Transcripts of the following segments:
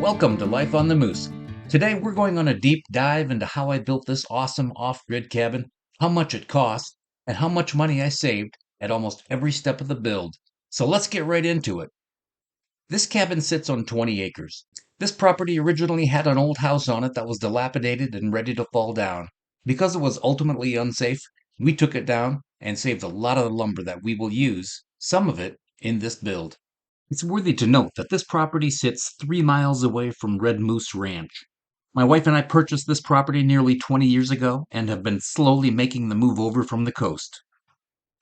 Welcome to Life on the Moose. Today we're going on a deep dive into how I built this awesome off-grid cabin, how much it cost, and how much money I saved at almost every step of the build. So let's get right into it. This cabin sits on 20 acres. This property originally had an old house on it that was dilapidated and ready to fall down. Because it was ultimately unsafe, we took it down and saved a lot of the lumber that we will use, some of it, in this build. It's worthy to note that this property sits 3 miles away from Red Moose Ranch. My wife and I purchased this property nearly 20 years ago and have been slowly making the move over from the coast.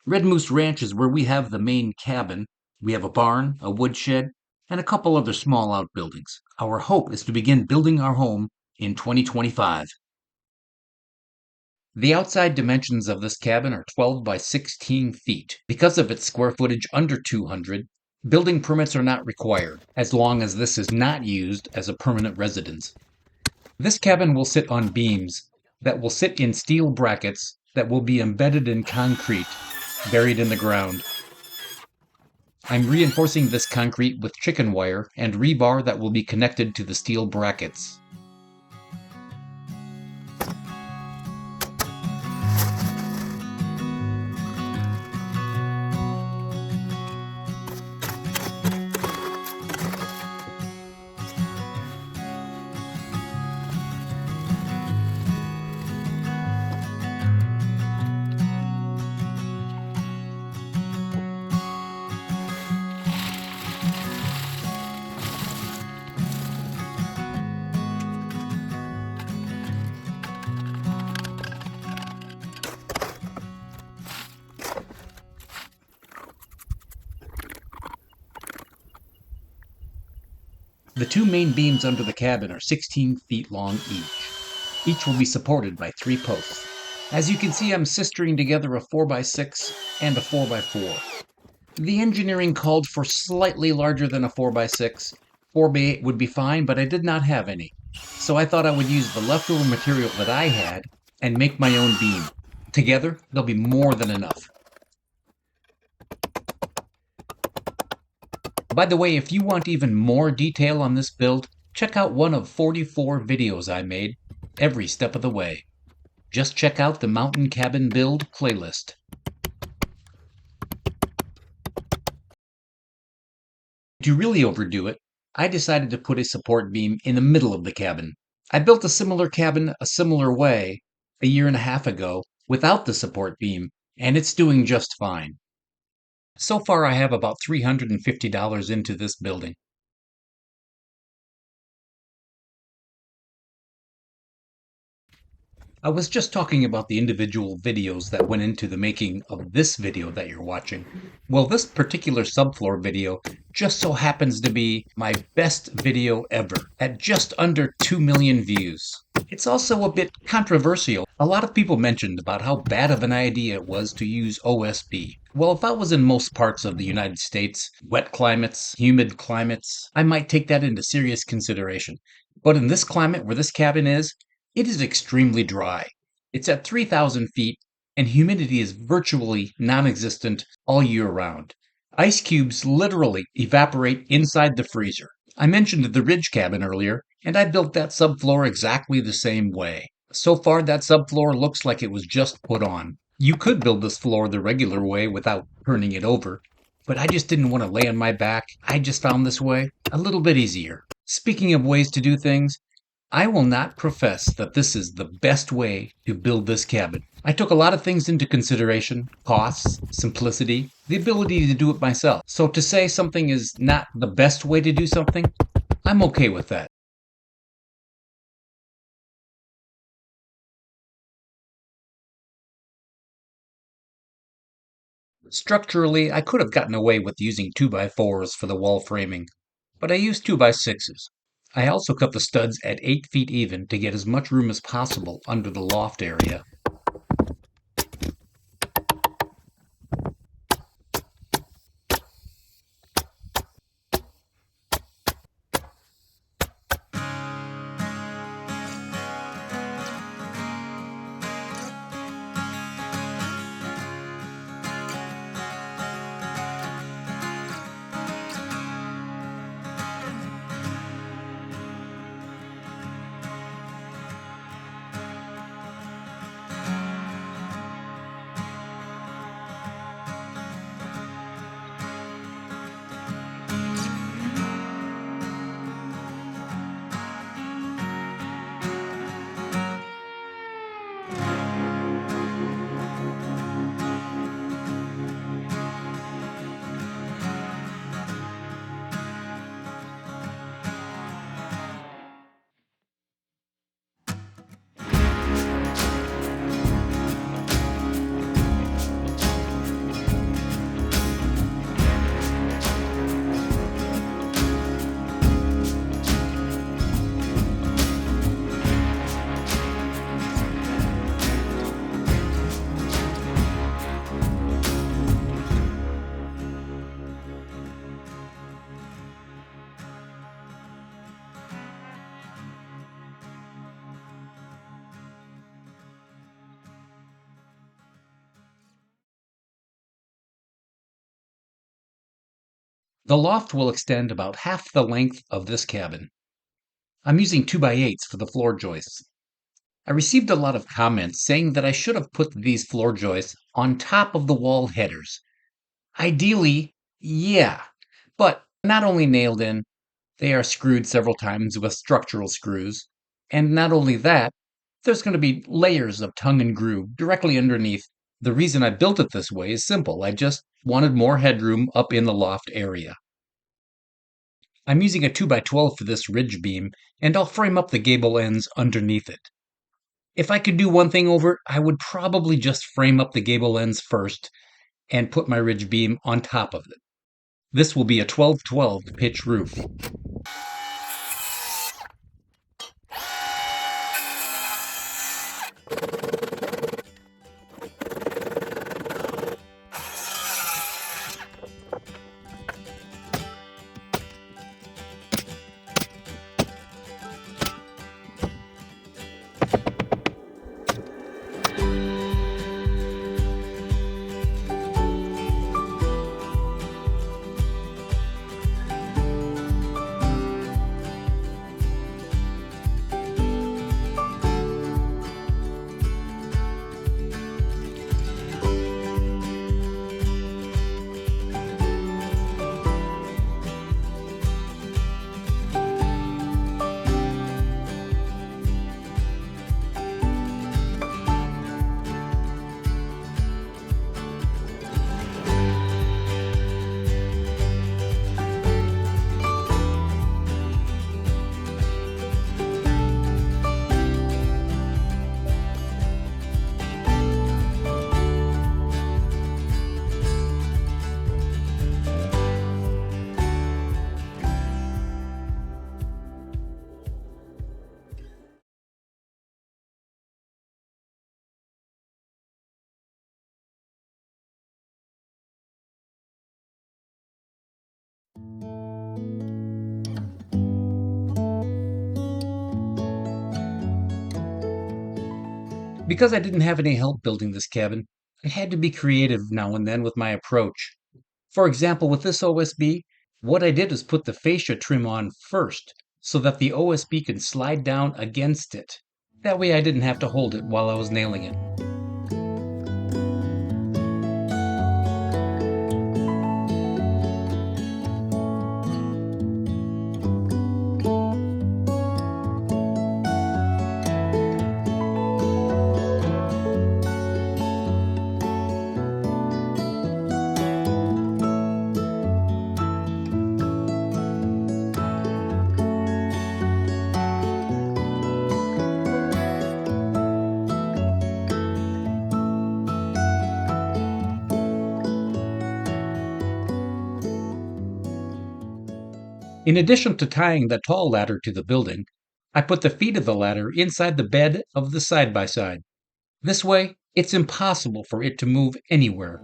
Red Moose Ranch is where we have the main cabin. We have a barn, a woodshed, and a couple other small outbuildings. Our hope is to begin building our home in 2025. The outside dimensions of this cabin are 12 by 16 feet. Because of its square footage under 200, building permits are not required, as long as this is not used as a permanent residence. This cabin will sit on beams that will sit in steel brackets that will be embedded in concrete, buried in the ground. I'm reinforcing this concrete with chicken wire and rebar that will be connected to the steel brackets. The two main beams under the cabin are 16 feet long each. Each will be supported by 3 posts. As you can see, I'm sistering together a 4x6 and a 4x4. The engineering called for slightly larger than a 4x6. 4x8 would be fine, but I did not have any. So I thought I would use the leftover material that I had and make my own beam. Together, they'll be more than enough. By the way, if you want even more detail on this build, check out one of 44 videos I made, every step of the way. Just check out the Mountain Cabin Build playlist. To really overdo it, I decided to put a support beam in the middle of the cabin. I built a similar cabin a similar way a year and a half ago without the support beam, and it's doing just fine. So far, I have about $350 into this building. I was just talking about the individual videos that went into the making of this video that you're watching. Well, this particular subfloor video just so happens to be my best video ever, at just under 2 million views. It's also a bit controversial. A lot of people mentioned about how bad of an idea it was to use OSB. Well, if I was in most parts of the United States, wet climates, humid climates, I might take that into serious consideration. But in this climate where this cabin is, it is extremely dry. It's at 3,000 feet, and humidity is virtually non-existent all year round. Ice cubes literally evaporate inside the freezer. I mentioned the ridge cabin earlier, and I built that subfloor exactly the same way. So far, that subfloor looks like it was just put on. You could build this floor the regular way without turning it over, but I just didn't want to lay on my back. I just found this way a little bit easier. Speaking of ways to do things, I will not profess that this is the best way to build this cabin. I took a lot of things into consideration: costs, simplicity, the ability to do it myself. So to say something is not the best way to do something, I'm okay with that. Structurally, I could have gotten away with using 2x4s for the wall framing, but I used 2x6s. I also cut the studs at 8 feet even to get as much room as possible under the loft area. The loft will extend about half the length of this cabin. I'm using 2x8s for the floor joists. I received a lot of comments saying that I should have put these floor joists on top of the wall headers. Ideally, yeah, but not only nailed in, they are screwed several times with structural screws. And not only that, there's going to be layers of tongue and groove directly underneath. The reason I built it this way is simple. I just wanted more headroom up in the loft area. I'm using a 2x12 for this ridge beam, and I'll frame up the gable ends underneath it. If I could do one thing over, I would probably just frame up the gable ends first and put my ridge beam on top of it. This will be a 12-12 pitch roof. Because I didn't have any help building this cabin, I had to be creative now and then with my approach. For example, with this OSB, what I did is put the fascia trim on first so that the OSB can slide down against it. That way I didn't have to hold it while I was nailing it. In addition to tying the tall ladder to the building, I put the feet of the ladder inside the bed of the side by side. This way, it's impossible for it to move anywhere.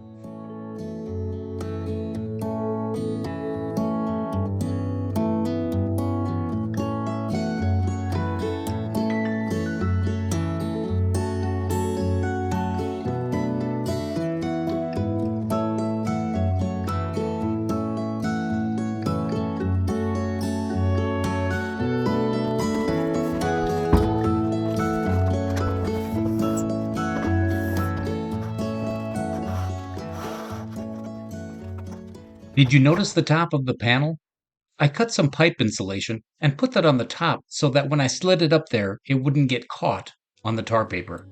Did you notice the top of the panel? I cut some pipe insulation and put that on the top so that when I slid it up there, it wouldn't get caught on the tar paper.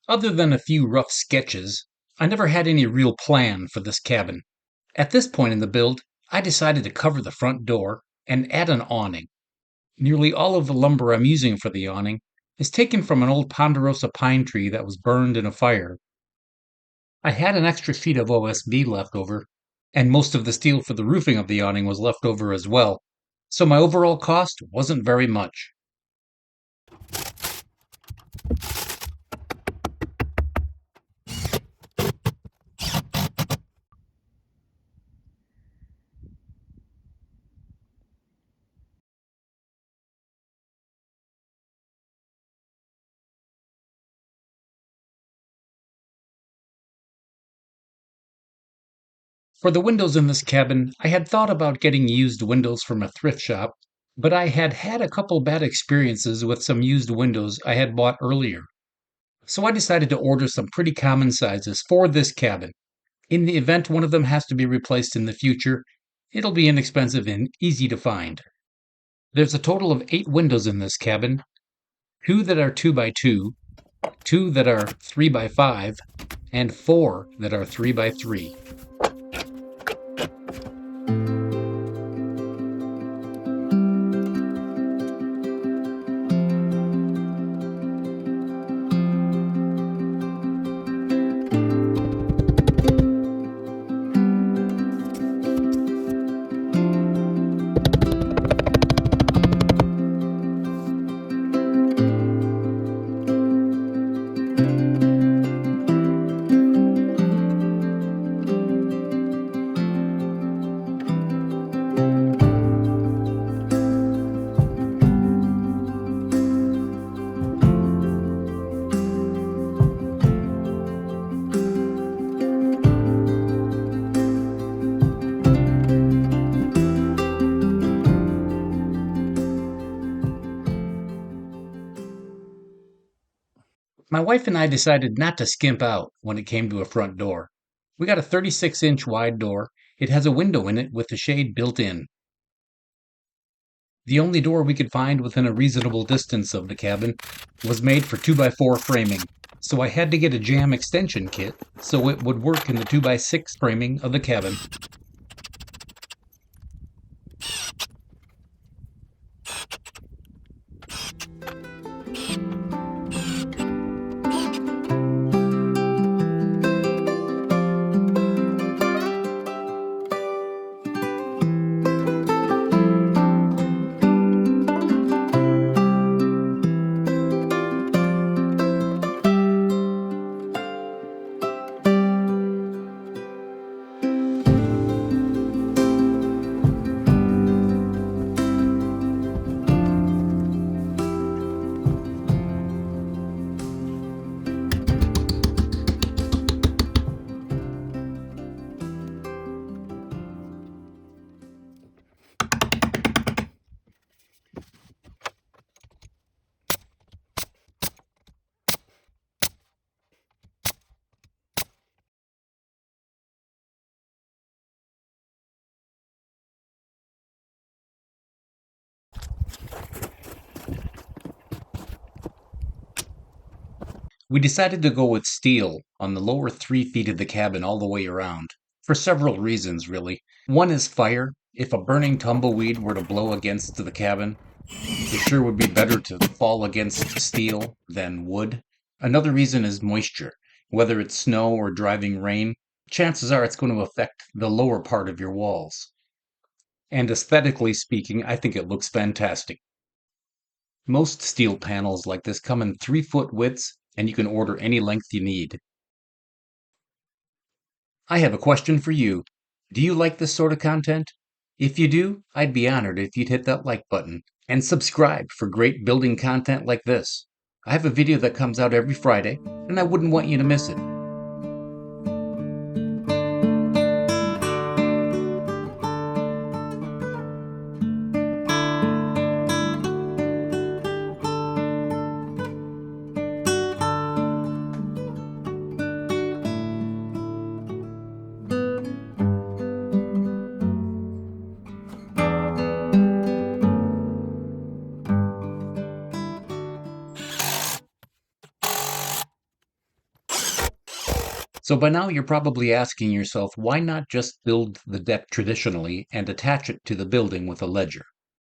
Other than a few rough sketches, I never had any real plan for this cabin. At this point in the build, I decided to cover the front door and add an awning. Nearly all of the lumber I'm using for the awning is taken from an old ponderosa pine tree that was burned in a fire. I had an extra sheet of OSB left over, and most of the steel for the roofing of the awning was left over as well, so my overall cost wasn't very much. For the windows in this cabin, I had thought about getting used windows from a thrift shop, but I had had a couple bad experiences with some used windows I had bought earlier. So I decided to order some pretty common sizes for this cabin. In the event one of them has to be replaced in the future, it'll be inexpensive and easy to find. There's a total of 8 windows in this cabin, 2 that are 2 by 2, 2 that are 3 by 5, and 4 that are 3 by 3. My wife and I decided not to skimp out when it came to a front door. We got a 36-inch wide door. It has a window in it with the shade built in. The only door we could find within a reasonable distance of the cabin was made for 2 by 4 framing, so I had to get a jamb extension kit so it would work in the 2 by 6 framing of the cabin. We decided to go with steel on the lower 3 feet of the cabin all the way around, for several reasons, really. One is fire. If a burning tumbleweed were to blow against the cabin, it sure would be better to fall against steel than wood. Another reason is moisture. Whether it's snow or driving rain, chances are it's going to affect the lower part of your walls. And aesthetically speaking, I think it looks fantastic. Most steel panels like this come in 3-foot widths, and you can order any length you need. I have a question for you. Do you like this sort of content? If you do, I'd be honored if you'd hit that like button and subscribe for great building content like this. I have a video that comes out every Friday, and I wouldn't want you to miss it. So by now you're probably asking yourself, why not just build the deck traditionally and attach it to the building with a ledger?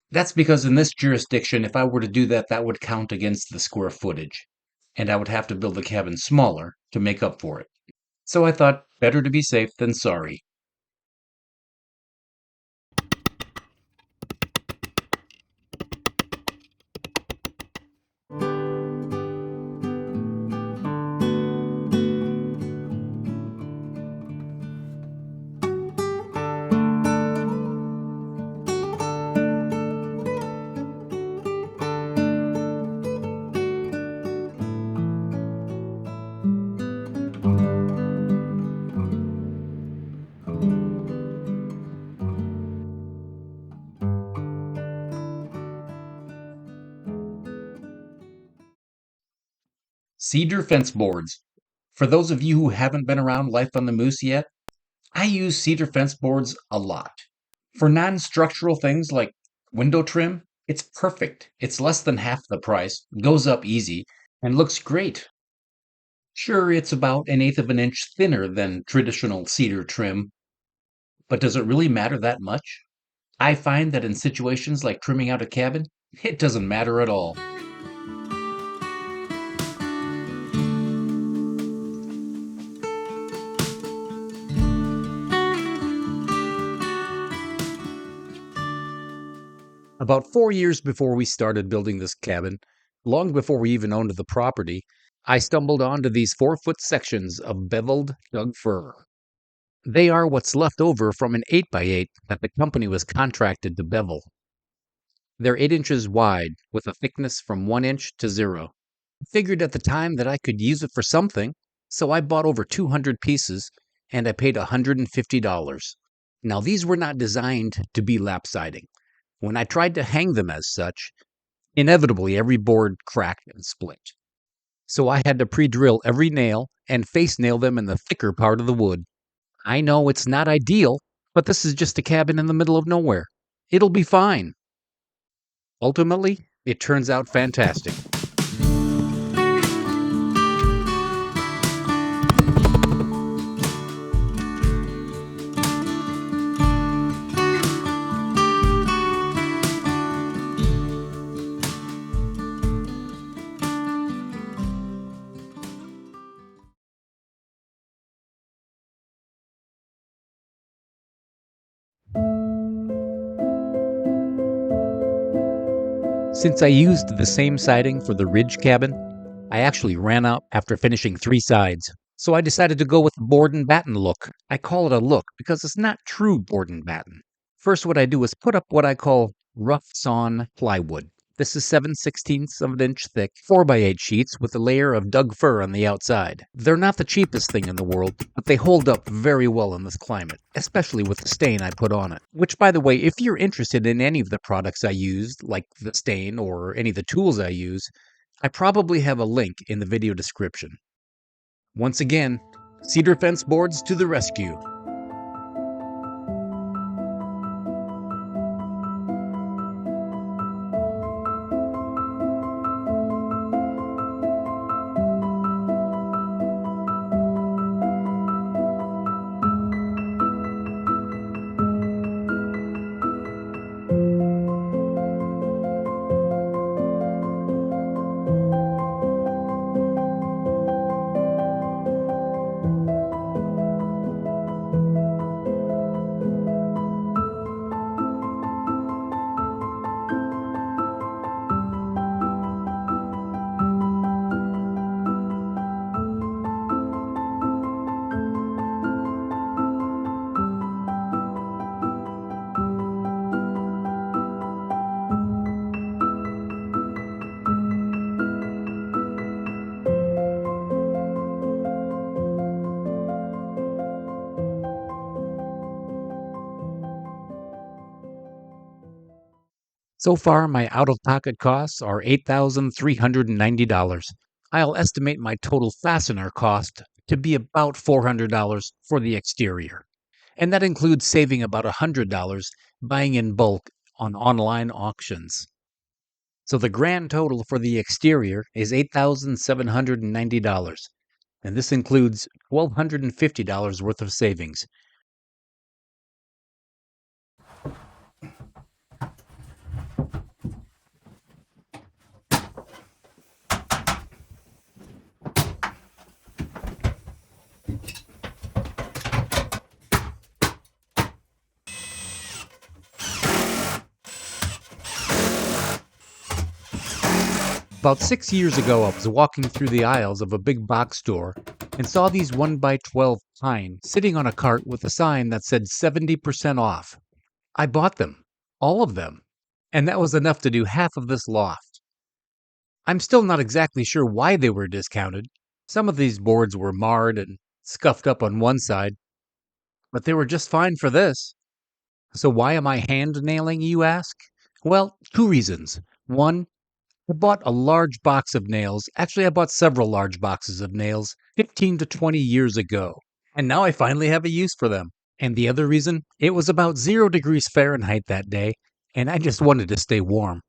That's because in this jurisdiction, if I were to do that, that would count against the square footage, and I would have to build the cabin smaller to make up for it. So I thought, better to be safe than sorry. Cedar fence boards. For those of you who haven't been around Life on the Moose yet, I use cedar fence boards a lot. For non-structural things like window trim, it's perfect. It's less than half the price, goes up easy, and looks great. Sure, it's about an eighth of an inch thinner than traditional cedar trim, but does it really matter that much? I find that in situations like trimming out a cabin, it doesn't matter at all. About 4 years before we started building this cabin, long before we even owned the property, I stumbled onto these 4-foot sections of beveled Doug fir. They are what's left over from an 8x8 that the company was contracted to bevel. They're 8 inches wide, with a thickness from 1 inch to 0. I figured at the time that I could use it for something, so I bought over 200 pieces, and I paid $150. Now, these were not designed to be lap siding. When I tried to hang them as such, inevitably every board cracked and split. So I had to pre-drill every nail and face nail them in the thicker part of the wood. I know it's not ideal, but this is just a cabin in the middle of nowhere. It'll be fine. Ultimately, it turns out fantastic. Since I used the same siding for the ridge cabin, I actually ran out after finishing 3 sides. So I decided to go with the board and batten look. I call it a look because it's not true board and batten. First, what I do is put up what I call rough sawn plywood. This is 7/16 of an inch thick, 4x8 sheets with a layer of Doug fir on the outside. They're not the cheapest thing in the world, but they hold up very well in this climate, especially with the stain I put on it. Which, by the way, if you're interested in any of the products I used, like the stain or any of the tools I use, I probably have a link in the video description. Once again, cedar fence boards to the rescue. So far, my out of pocket costs are $8,390. I'll estimate my total fastener cost to be about $400 for the exterior. And that includes saving about $100 buying in bulk on online auctions. So the grand total for the exterior is $8,790. and this includes $1,250 worth of savings. About 6 years ago, I was walking through the aisles of a big box store and saw these 1x12 pine sitting on a cart with a sign that said 70% off. I bought them, all of them, and that was enough to do half of this loft. I'm still not exactly sure why they were discounted. Some of these boards were marred and scuffed up on one side, but they were just fine for this. So why am I hand nailing, you ask? Well, two reasons. One, I bought a large box of nails. Actually, I bought several large boxes of nails 15 to 20 years ago, and now I finally have a use for them. And the other reason, it was about 0 degrees Fahrenheit that day, and I just wanted to stay warm.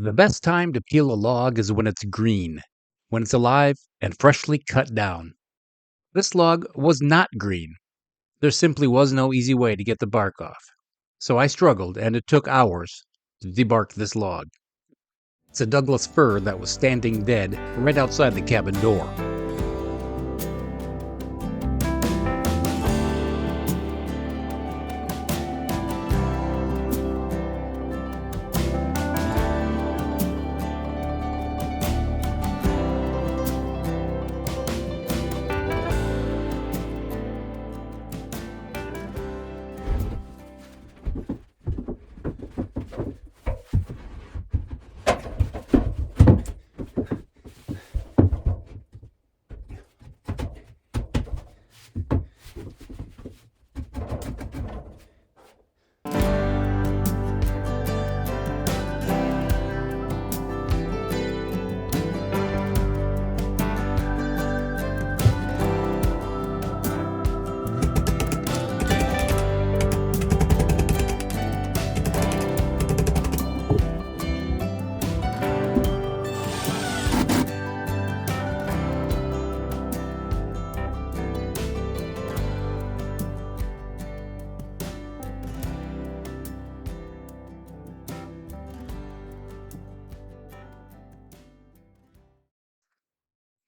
The best time to peel a log is when it's green, when it's alive and freshly cut down. This log was not green. There simply was no easy way to get the bark off. So I struggled, and it took hours to debark this log. It's a Douglas fir that was standing dead right outside the cabin door.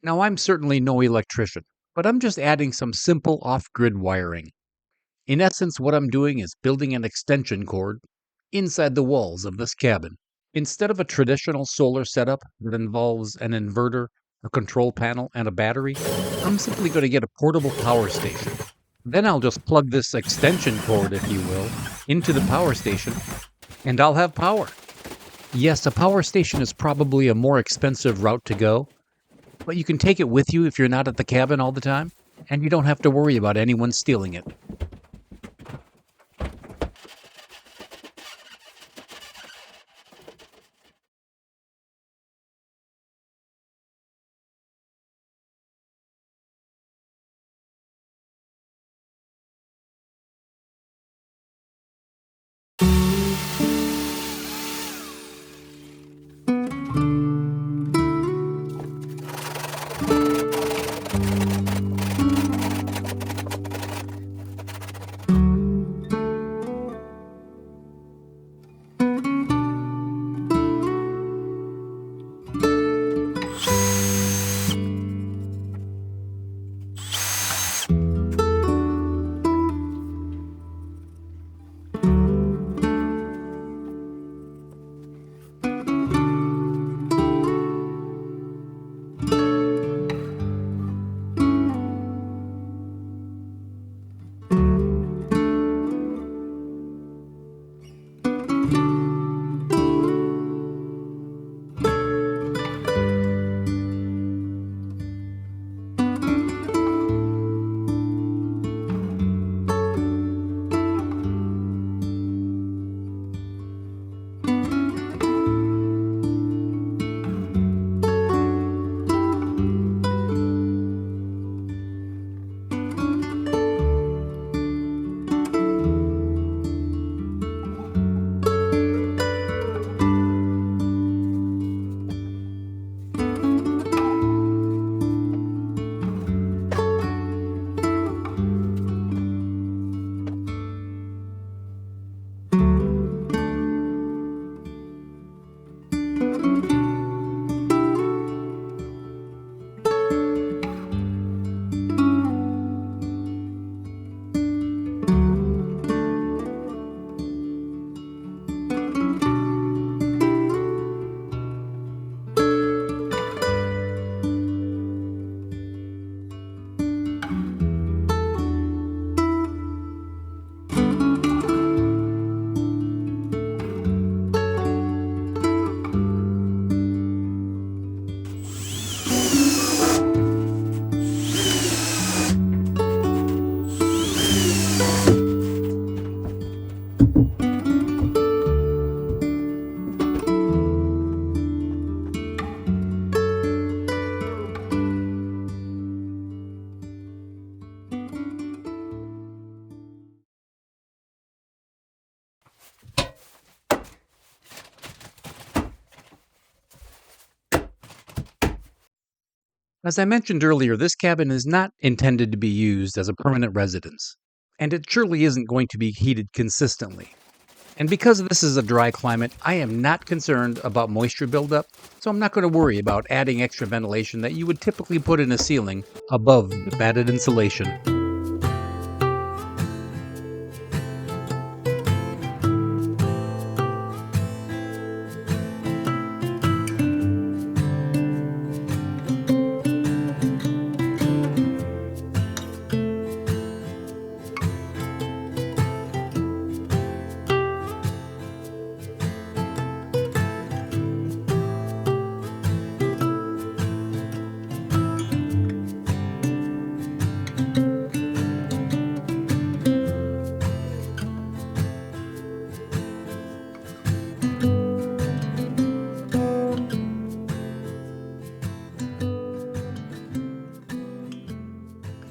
Now, I'm certainly no electrician, but I'm just adding some simple off-grid wiring. In essence, what I'm doing is building an extension cord inside the walls of this cabin. Instead of a traditional solar setup that involves an inverter, a control panel, and a battery, I'm simply going to get a portable power station. Then I'll just plug this extension cord, if you will, into the power station, and I'll have power. Yes, a power station is probably a more expensive route to go, but you can take it with you if you're not at the cabin all the time, and you don't have to worry about anyone stealing it. As I mentioned earlier, this cabin is not intended to be used as a permanent residence, and it surely isn't going to be heated consistently. And because this is a dry climate, I am not concerned about moisture buildup, so I'm not going to worry about adding extra ventilation that you would typically put in a ceiling above the batted insulation.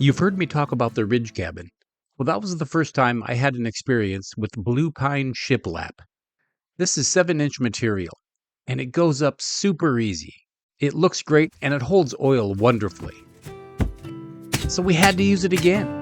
You've heard me talk about the ridge cabin. Well, that was the first time I had an experience with blue pine shiplap. This is 7-inch material, and it goes up super easy. It looks great, and it holds oil wonderfully. So we had to use it again.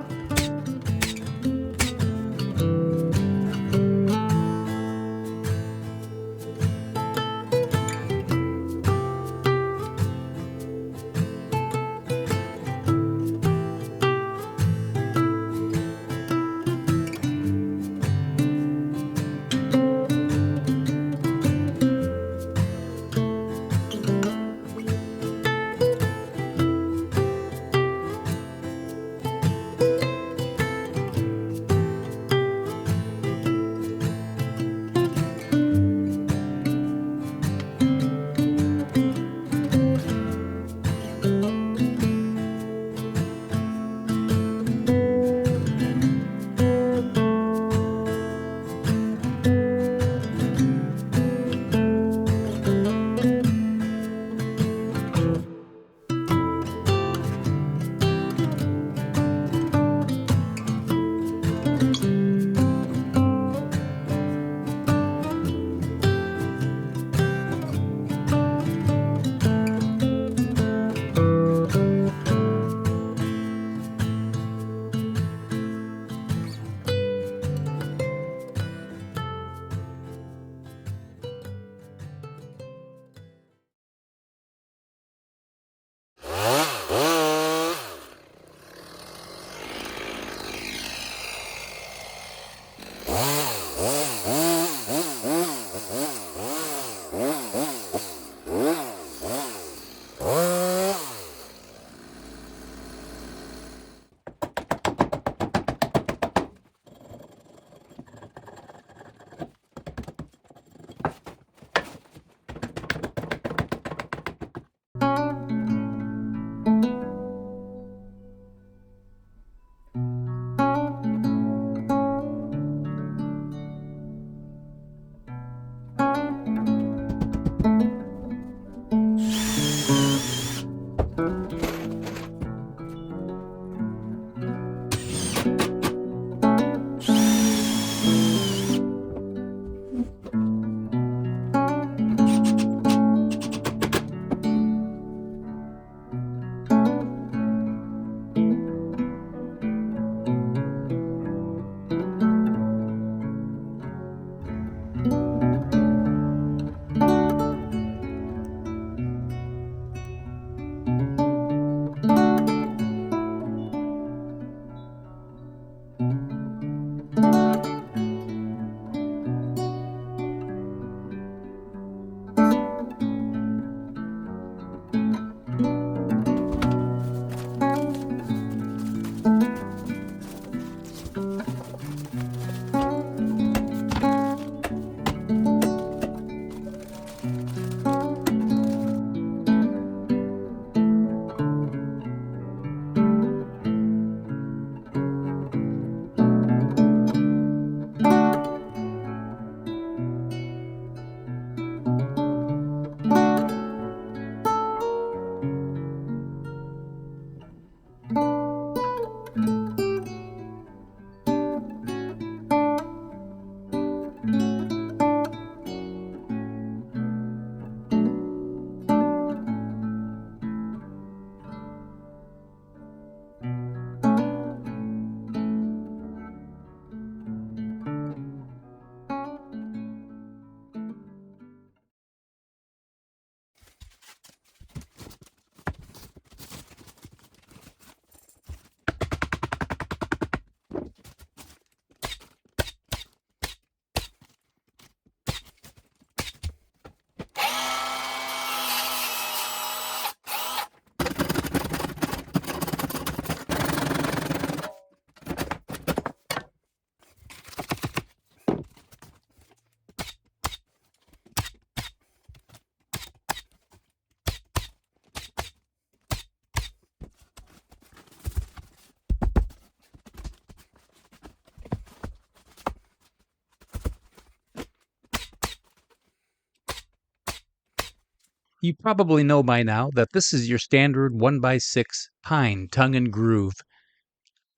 You probably know by now that this is your standard 1x6 pine tongue and groove.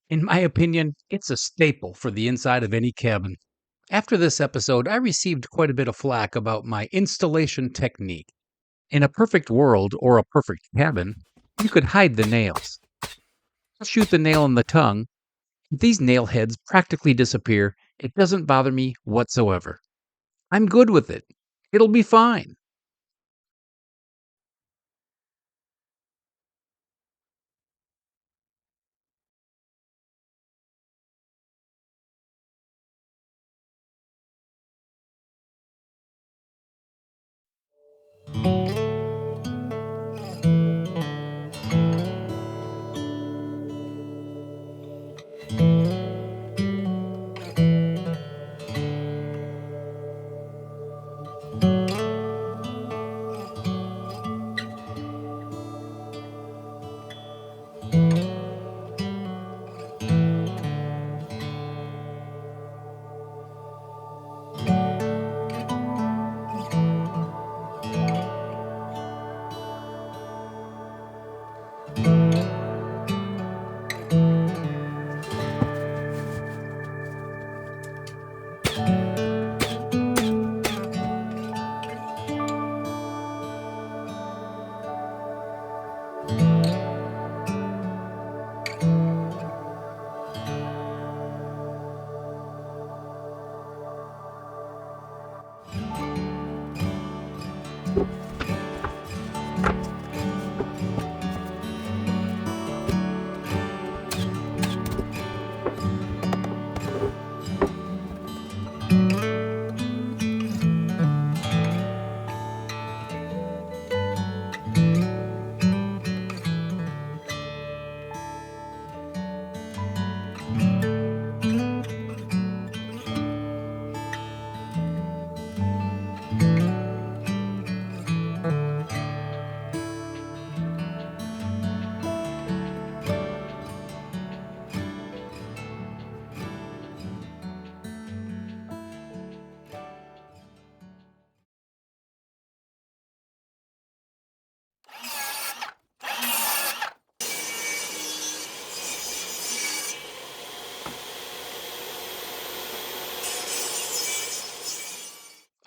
In my opinion, it's a staple for the inside of any cabin. After this episode, I received quite a bit of flack about my installation technique. In a perfect world or a perfect cabin, you could hide the nails. Shoot the nail in the tongue. These nail heads practically disappear. It doesn't bother me whatsoever. I'm good with it. It'll be fine.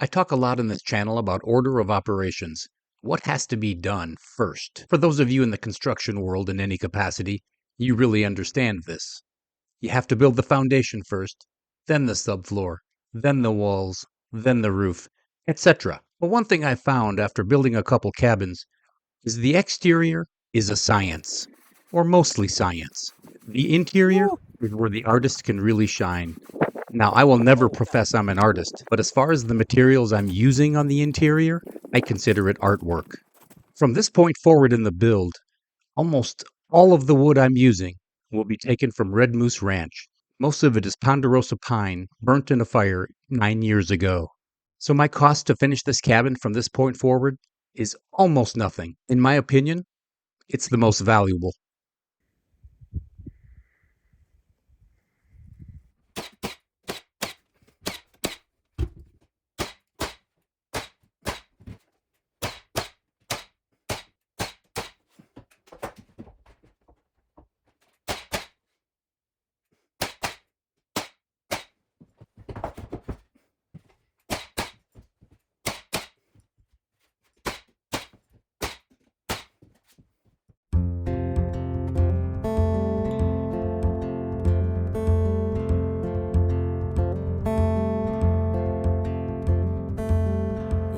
I talk a lot in this channel about order of operations. What has to be done first? For those of you in the construction world in any capacity, you really understand this. You have to build the foundation first, then the subfloor, then the walls, then the roof, etc. But one thing I found after building a couple cabins is the exterior is a science, or mostly science. The interior is where the artist can really shine. Now, I will never profess I'm an artist, but as far as the materials I'm using on the interior, I consider it artwork. From this point forward in the build, almost all of the wood I'm using will be taken from Red Moose Ranch. Most of it is ponderosa pine burnt in a fire 9 years ago. So my cost to finish this cabin from this point forward is almost nothing. In my opinion, it's the most valuable.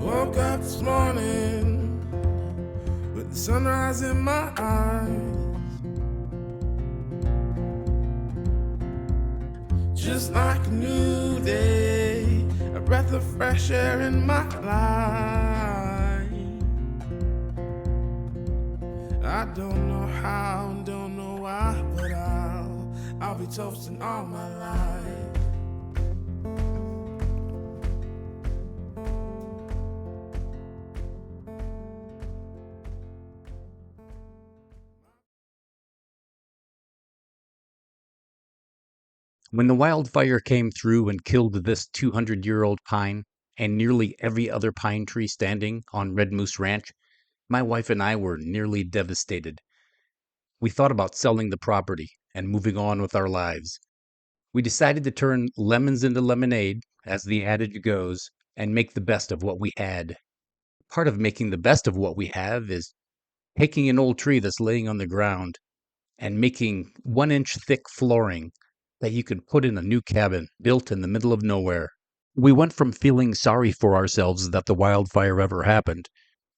Woke up this morning with the sunrise in my eyes, just like a new day, a breath of fresh air in my life. I don't know how, don't know why, but I'll be toasting all my life. When the wildfire came through and killed this 200-year-old pine and nearly every other pine tree standing on Red Moose Ranch, My wife and I were nearly devastated. We thought about selling the property and moving on with our lives. We decided to turn lemons into lemonade, as the adage goes, and make the best of what we had. Part of making the best of what we have is taking an old tree that's laying on the ground and making 1 inch thick flooring that you can put in a new cabin built in the middle of nowhere. We went from feeling sorry for ourselves that the wildfire ever happened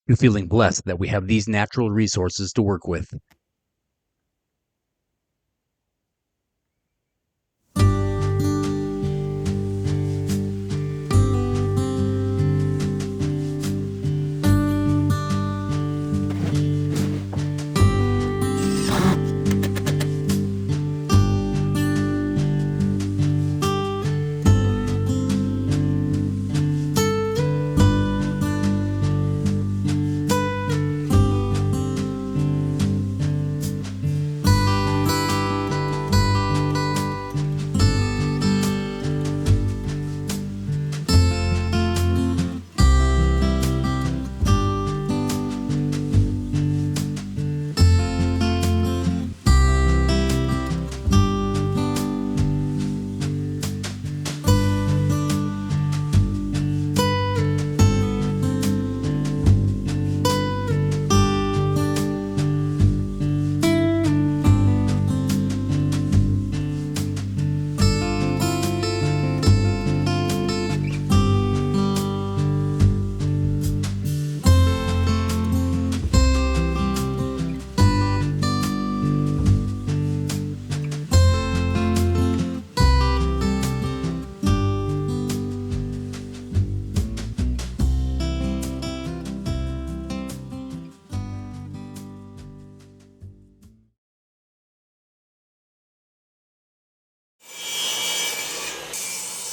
to feeling blessed that we have these natural resources to work with.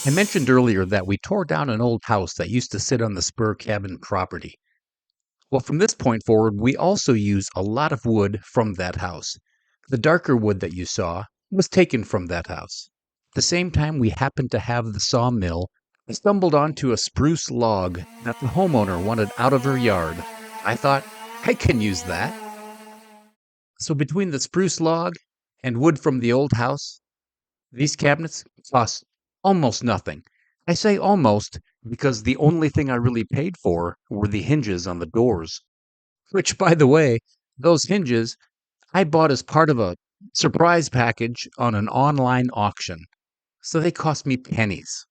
I mentioned earlier that we tore down an old house that used to sit on the Spur Cabin property. Well, from this point forward, we also use a lot of wood from that house. The darker wood that you saw was taken from that house. At the same time, we happened to have the sawmill. I stumbled onto a spruce log that the homeowner wanted out of her yard. I thought, I can use that. So between the spruce log and wood from the old house, these cabinets cost almost nothing. I say almost because the only thing I really paid for were the hinges on the doors. Which, by the way, those hinges I bought as part of a surprise package on an online auction. So they cost me pennies.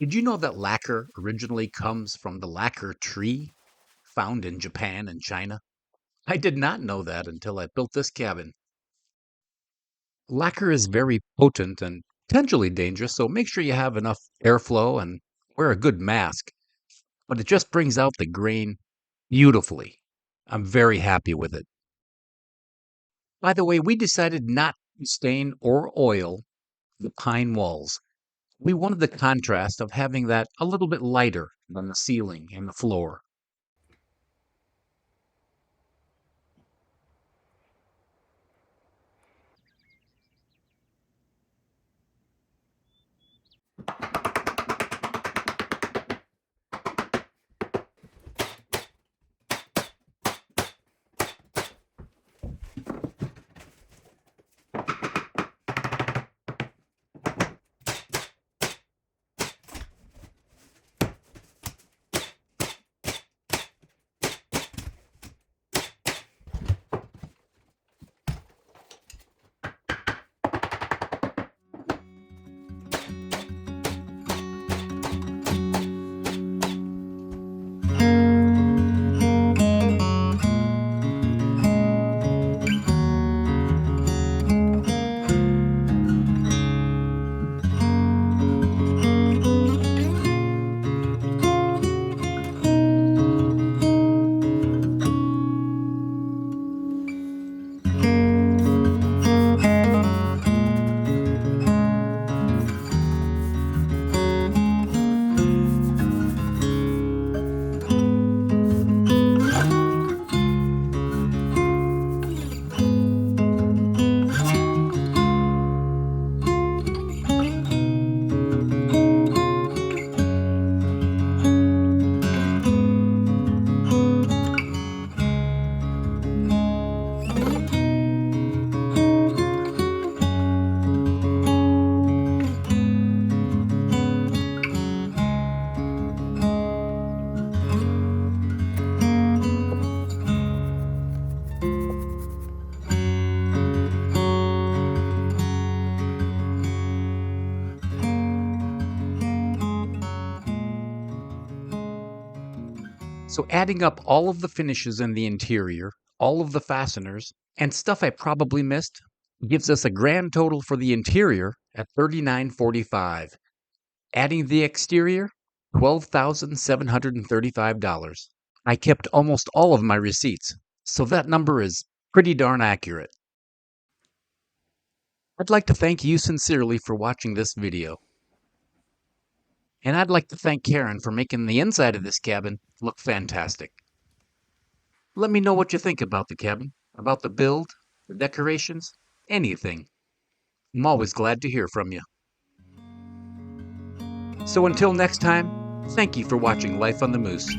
Did you know that lacquer originally comes from the lacquer tree found in Japan and China? I did not know that until I built this cabin. Lacquer is very potent and potentially dangerous, so make sure you have enough airflow and wear a good mask. But it just brings out the grain beautifully. I'm very happy with it. By the way, we decided not to stain or oil the pine walls. We wanted the contrast of having that a little bit lighter than the ceiling and the floor. So adding up all of the finishes in the interior, all of the fasteners, and stuff I probably missed, gives us a grand total for the interior at $39.45. Adding the exterior, $12,735. I kept almost all of my receipts, so that number is pretty darn accurate. I'd like to thank you sincerely for watching this video. And I'd like to thank Karen for making the inside of this cabin look fantastic. Let me know what you think about the cabin, about the build, the decorations, anything. I'm always glad to hear from you. So until next time, thank you for watching Life on the Moose.